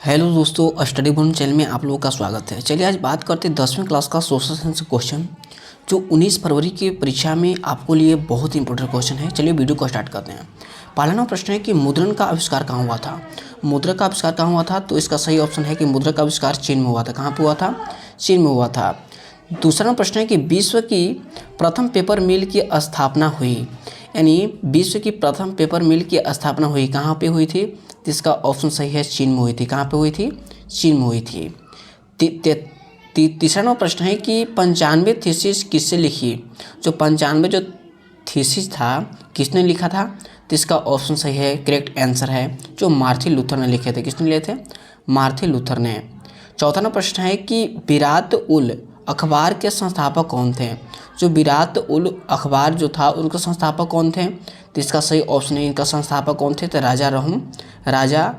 Hello दोस्तों, study boom channel में आप लोगों का स्वागत है। चलिए आज बात करते हैं 10वीं क्लास का सोशल साइंस क्वेश्चन जो 19 फरवरी की परीक्षा में आपको लिए बहुत इंपॉर्टेंट क्वेश्चन है। चलिए वीडियो को स्टार्ट करते हैं। पहला प्रश्न है कि मुद्रण का आविष्कार कहाँ हुआ था। मुद्रा का आविष्कार कहाँ हुआ था, तो इसका सही ऑप्शन है कि मुद्रा का आविष्कार चीन में हुआ था। कहाँ पर हुआ था? चीन में हुआ था। दूसरा प्रश्न है कि विश्व की प्रथम पेपर मिल की स्थापना हुई, यानी विश्व की प्रथम पेपर मिल की स्थापना हुई कहाँ पे हुई थी? इसका ऑप्शन सही है, चीन में हुई थी। कहाँ पे हुई थी? चीन में हुई थी। तीसरा प्रश्न है कि 95 थीसिस किससे लिखी। जो 95 जो थीसिस था किसने लिखा था? तो इसका ऑप्शन सही है, करेक्ट आंसर है जो मार्टिन लूथर ने लिखे थे। किसने लिए थे? मार्टिन लूथर ने। चौथा प्रश्न है कि विराट उल अखबार के संस्थापक कौन थे। जो विराट उल अखबार जो था उनके संस्थापक कौन थे? तो इसका सही ऑप्शन है, इनका संस्थापक कौन थे? तो राजा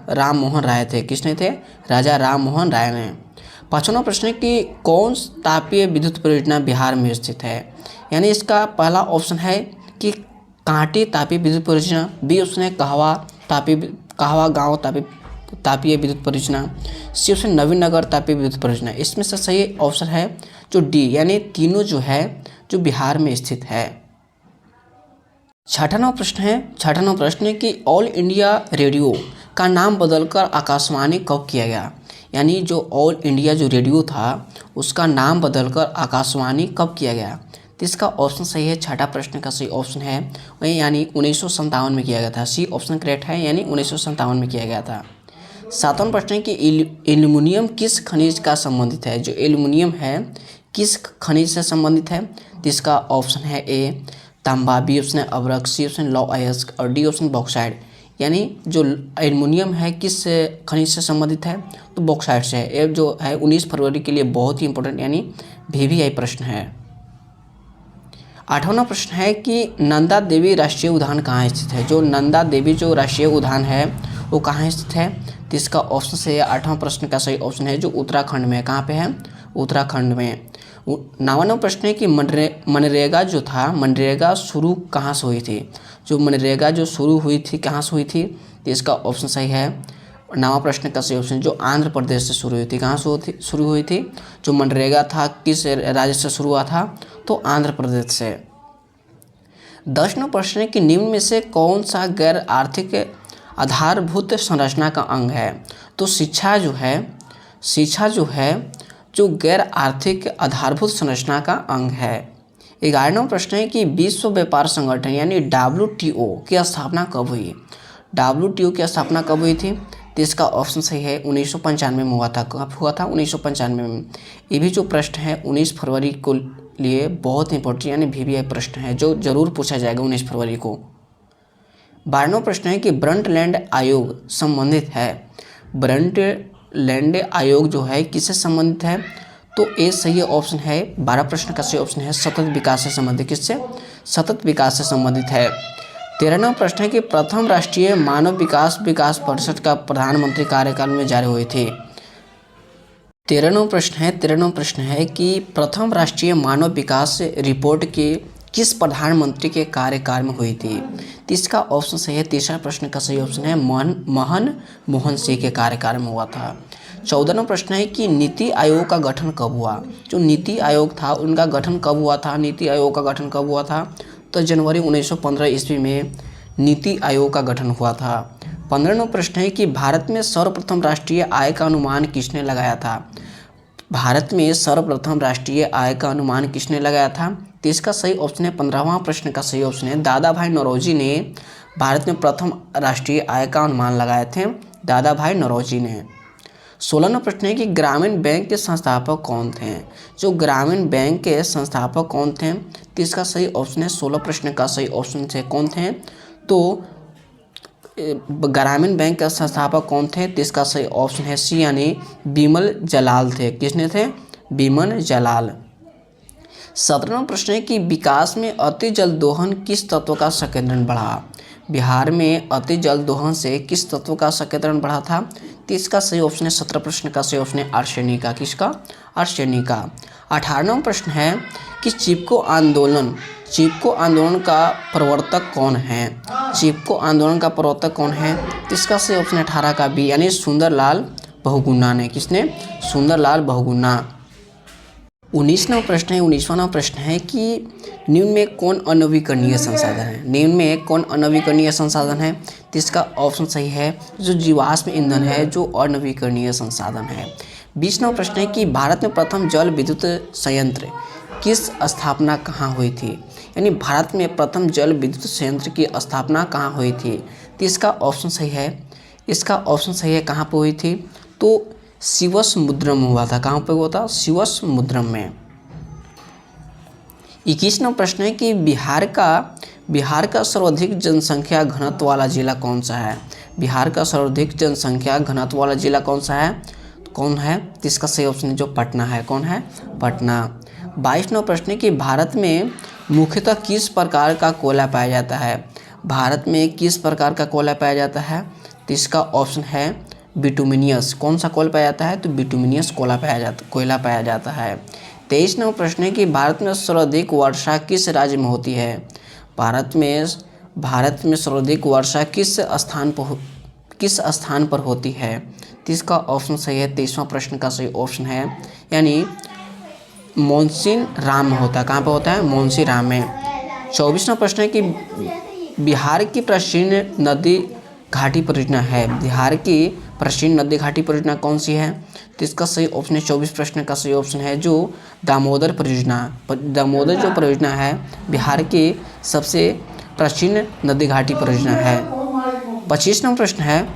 राम मोहन राय थे। किसने थे? राजा राम मोहन राय ने। पांचवा प्रश्न है कि कौन तापीय विद्युत परियोजना बिहार में स्थित है। यानी इसका पहला ऑप्शन है कि कांटी तापीय विद्युत परियोजना, बी ऑप्शन है कहवा गाँव तापीय विद्युत परियोजना, सी ऑप्शन नवीनगर तापीय विद्युत परियोजना। इसमें से सही ऑप्शन है जो डी, यानी तीनों जो है जो बिहार में स्थित है। छठा प्रश्न है कि ऑल इंडिया रेडियो का नाम बदलकर आकाशवाणी कब किया गया। यानी जो ऑल इंडिया जो रेडियो था उसका नाम बदलकर आकाशवाणी कब किया गया। तो इसका ऑप्शन सही है, छठा प्रश्न का सही ऑप्शन है वही, यानी 1957 में किया गया था। सी ऑप्शन करेक्ट है, यानी 1957 में किया गया था। सातवां प्रश्न है कि एल्युमिनियम किस खनिज का संबंधित है। जो एल्युमिनियम है किस खनिज से संबंधित है। तो इसका ऑप्शन है ए तांबा, बी ऑप्शन है अब्रक, सी ऑप्शन लौ अयस्क और डी ऑप्शन बॉक्साइड। यानी जो एल्युमिनियम है किस खनिज से संबंधित है, तो बॉक्साइड से है। ये जो है 19 फरवरी के लिए बहुत ही इंपॉर्टेंट यानी VVI प्रश्न है। आठवां प्रश्न है कि नंदा देवी राष्ट्रीय उद्यान कहाँ स्थित है। जो नंदा देवी जो राष्ट्रीय उद्यान है वो कहाँ स्थित है। तो इसका ऑप्शन से आठवां प्रश्न का सही ऑप्शन है जो उत्तराखंड में। कहाँ पे है? उत्तराखंड में। नौवां प्रश्न है कि मनरेगा जो था, मनरेगा शुरू कहाँ से हुई थी। जो मनरेगा जो शुरू हुई थी कहाँ से हुई थी। तो इसका ऑप्शन सही है, नौवां प्रश्न का सही ऑप्शन जो आंध्र प्रदेश से शुरू हुई थी। कहाँ से शुरू हुई थी? जो मनरेगा था किस राज्य से शुरू हुआ था, तो आंध्र प्रदेश से। 10वां प्रश्न है कि निम्न में से कौन सा गैर आर्थिक आधारभूत संरचना का अंग है। तो शिक्षा जो है जो गैर आर्थिक आधारभूत संरचना का अंग है। 11वां प्रश्न है कि विश्व व्यापार संगठन यानी WTO की स्थापना कब हुई। WTO की स्थापना कब हुई थी। तो इसका ऑप्शन सही है 1995 में हुआ था। कब हुआ था? 1995 में। ये भी जो प्रश्न है 19 फरवरी को लिए बहुत इंपॉर्टेंट यानी VVI प्रश्न है जो जरूर पूछा जाएगा 19 फरवरी को। 12वां प्रश्न है कि ब्रंटलैंड आयोग संबंधित है। ब्रंटलैंड आयोग जो है किससे संबंधित है। तो ए सही ऑप्शन है, 12 प्रश्न का सही ऑप्शन है सतत विकास से संबंधित। किससे? सतत विकास से संबंधित है। 13वां प्रश्न है कि प्रथम राष्ट्रीय मानव विकास परिषद का प्रधानमंत्री कार्यकाल में जारी हुई थी। 13वां प्रश्न है कि प्रथम राष्ट्रीय मानव विकास रिपोर्ट के किस प्रधानमंत्री के कार्यकाल में हुई थी। तो इसका ऑप्शन सही है, तीसरा प्रश्न का सही ऑप्शन है मनमोहन सिंह के कार्यकाल में हुआ था। 14वां प्रश्न है कि नीति आयोग का गठन कब हुआ। जो नीति आयोग था उनका गठन कब हुआ था। नीति आयोग का गठन कब हुआ था, तो जनवरी 1915 ईस्वी में नीति आयोग का गठन हुआ था। 15वां प्रश्न है कि भारत में सर्वप्रथम राष्ट्रीय आय का अनुमान किसने लगाया था। भारत में सर्वप्रथम राष्ट्रीय आय का अनुमान किसने लगाया था। तो इसका सही ऑप्शन है, 15वां प्रश्न का सही ऑप्शन है दादा भाई नौरोजी ने भारत में प्रथम राष्ट्रीय आय का अनुमान लगाए थे, दादा भाई नौरोजी ने। 16वां प्रश्न है कि ग्रामीण बैंक के संस्थापक कौन थे। जो ग्रामीण बैंक के संस्थापक कौन थे, तो इसका सही ऑप्शन है 16 प्रश्न का सही ऑप्शन से कौन थे, तो ग्रामीण बैंक के संस्थापक कौन थे। तो इसका सही ऑप्शन है सी, यानी बिमल जलाल थे। किसने थे? बिमल जलाल। 17वां प्रश्न है कि विकास में अति जल दोहन किस तत्व का संकेंद्रण बढ़ा। बिहार में अति जल दोहन से किस तत्व का संकेंद्रण बढ़ा था। तो इसका सही ऑप्शन है 17 प्रश्न का सही ऑप्शन है आर्सेनिक का। किसका? आर्सेनिक का। 18वां प्रश्न है कि चिपको आंदोलन का प्रवर्तक कौन है। चिपको आंदोलन का प्रवर्तक कौन है। तो इसका सही ऑप्शन है 18 का बी, यानी सुंदरलाल बहुगुणा ने। किसने? सुंदरलाल बहुगुणा। 19वां प्रश्न है, 19वां प्रश्न है कि निम्न में कौन अनवीकरणीय संसाधन है? निम्न में कौन अनवीकरणीय संसाधन है? तो इसका ऑप्शन सही है जो जीवाश्म ईंधन है, जो अनवीकरणीय संसाधन है। 20वां प्रश्न है कि भारत में प्रथम जल विद्युत संयंत्र किस स्थापना कहाँ हुई थी? यानी भारत में प्रथम जल विद्युत संयंत्र की स्थापना कहाँ हुई थी? तो इसका ऑप्शन सही है, इसका ऑप्शन सही है कहाँ पर हुई थी? तो शिवसमुद्रम में हुआ था। कहाँ पे हुआ था? शिवसमुद्रम में। 21वां प्रश्न है कि बिहार का सर्वाधिक जनसंख्या घनत्व वाला जिला कौन सा है? बिहार का सर्वाधिक जनसंख्या घनत्व वाला जिला कौन सा है? कौन है? तो इसका सही ऑप्शन जो पटना है। कौन है? पटना। 22वां प्रश्न है कि भारत में मुख्यतः किस प्रकार का कोयला पाया जाता है? भारत में किस प्रकार का कोयला पाया जाता है? तो इसका ऑप्शन है बिटुमिनियस। कौन सा कोयला पाया जाता है? तो बिटुमिनियस कोयला पाया जाता है। 23वां प्रश्न है कि भारत में सर्वाधिक वर्षा किस राज्य में होती है? भारत में सर्वाधिक वर्षा किस स्थान पर होती है? तो इसका ऑप्शन सही है, 23वां प्रश्न का सही ऑप्शन है, यानी मानसून राम में होता है। कहाँ पर होता है? मानसून राम में। 24वां प्रश्न है कि बिहार की प्राचीन नदी घाटी परियोजना है। बिहार की प्राचीन नदी घाटी परियोजना कौन सी है? तो इसका सही ऑप्शन है, 24 प्रश्न का सही ऑप्शन है जो दामोदर परियोजना। दामोदर जो परियोजना है बिहार की सबसे प्राचीन नदी घाटी परियोजना है। 25वां प्रश्न है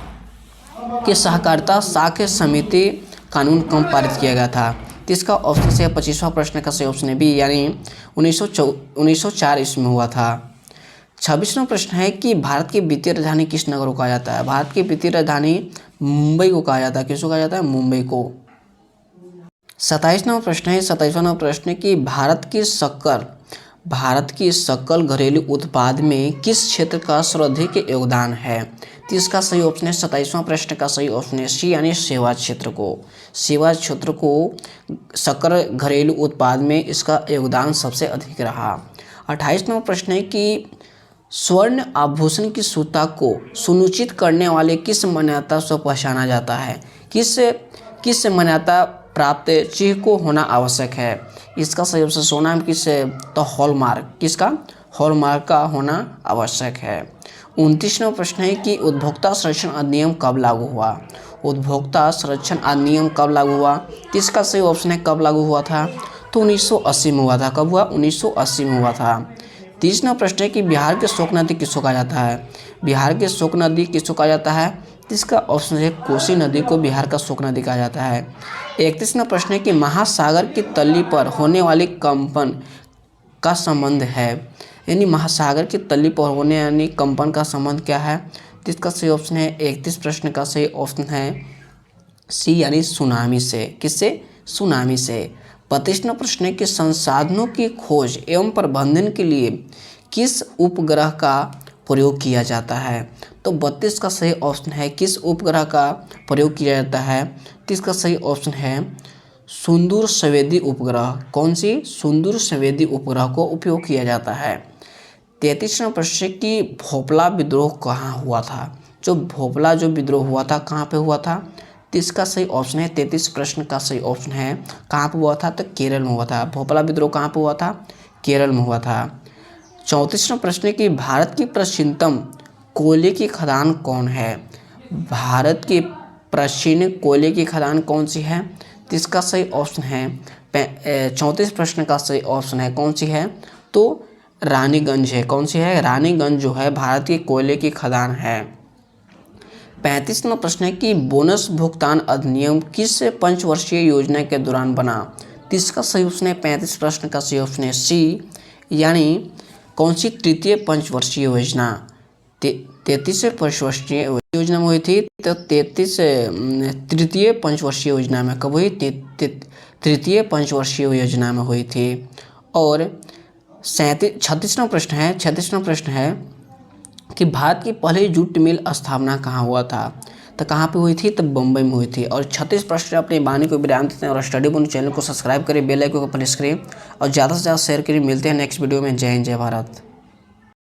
कि सहकारिता साख्य समिति कानून कब पारित किया गया था? तो इसका ऑप्शन से 25वां प्रश्न का सही ऑप्शन है बी, यानी 1904 ईस्वी में हुआ था। 26वां प्रश्न है कि भारत की वित्तीय राजधानी किस नगर को कहा जाता है? भारत की वित्तीय राजधानी मुंबई को कहा जाता है। किसको कहा जाता है? मुंबई को। 27वां प्रश्न है, 27वां प्रश्न कि भारत की सकल घरेलू उत्पाद में किस क्षेत्र का सर्वाधिक योगदान है? तो इसका सही ऑप्शन है, 27वां प्रश्न का सही ऑप्शन है सी, यानी सेवा क्षेत्र को सकल घरेलू उत्पाद में इसका योगदान सबसे अधिक रहा। 28वां प्रश्न है कि स्वर्ण आभूषण की शुद्धता को सुनिश्चित करने वाले किस मान्यता से पहचाना जाता है? किस मान्यता प्राप्त चिन्ह को होना आवश्यक है? इसका सही ऑप्शन सोना में किस? तो हॉलमार्क। किसका? हॉलमार्क का होना आवश्यक है। 29वां प्रश्न है कि उपभोक्ता संरक्षण अधिनियम कब लागू हुआ? उपभोक्ता संरक्षण अधिनियम कब लागू हुआ? तो इसका सही ऑप्शन है कब लागू हुआ था? तो 1980 में हुआ था। कब हुआ? 1980 में हुआ था। 30वां प्रश्न है कि बिहार के शोक नदी किसको कहा जाता है? बिहार के शोक नदी किसको कहा जाता है? इसका ऑप्शन है कोसी नदी को बिहार का शोक नदी कहा जाता है। 31वां प्रश्न है कि महासागर की तली पर होने वाली कंपन का संबंध है, यानी महासागर की तली पर होने यानी कंपन का संबंध क्या है? तो इसका सही ऑप्शन है 31 प्रश्न का सही ऑप्शन है सी, यानी सुनामी से। किससे? सुनामी से। 32वां प्रश्न है कि संसाधनों की खोज एवं प्रबंधन के लिए किस उपग्रह का प्रयोग किया जाता है? तो 32 का सही ऑप्शन है किस उपग्रह का प्रयोग किया जाता है? तो इसका सही ऑप्शन है सुदूर संवेदी उपग्रह। कौन सी? सुदूर संवेदी उपग्रह को उपयोग किया जाता है। 33वां प्रश्न कि भोपला विद्रोह कहाँ हुआ था? जो भोपला विद्रोह हुआ था कहाँ पे हुआ था? तो इसका सही ऑप्शन है 33 प्रश्न का सही ऑप्शन है कहाँ पे हुआ था? तो केरल में हुआ था। भोपला विद्रोह कहाँ पे हुआ था? केरल में हुआ था। 34वां प्रश्न है कि भारत की प्राचीनतम कोयले की खदान कौन है? भारत की प्राचीन कोयले की खदान कौन सी है? तो इसका सही ऑप्शन है 34 प्रश्न का सही ऑप्शन है कौन सी है? तो रानीगंज है। कौन सी है? रानीगंज जो है भारत की कोयले की खदान है। 35वां प्रश्न है कि बोनस भुगतान अधिनियम किस पंचवर्षीय योजना के दौरान बना? तो इसका सही ऑप्शन है 35 प्रश्न का सही ऑप्शन है सी, यानी कौन सी? तृतीय पंचवर्षीय योजना। 33 पंचवर्षीय योजना में हुई थी, तो 33 तृतीय पंचवर्षीय योजना में कब हुई? तृतीय पंचवर्षीय योजना में हुई थी। और 36वां प्रश्न है कि भारत की पहली जूट मिल स्थापना कहाँ हुआ था? तो कहाँ पे हुई थी? तो बम्बई में हुई थी। और 36 प्रश्न अपनी वाणी को विराम देते हैं और स्टडी बूंद चैनल को सब्सक्राइब करें, बेल आइकन को प्रेस करें और ज़्यादा से ज़्यादा शेयर करें। मिलते हैं नेक्स्ट वीडियो में। जय हिंद, जय भारत।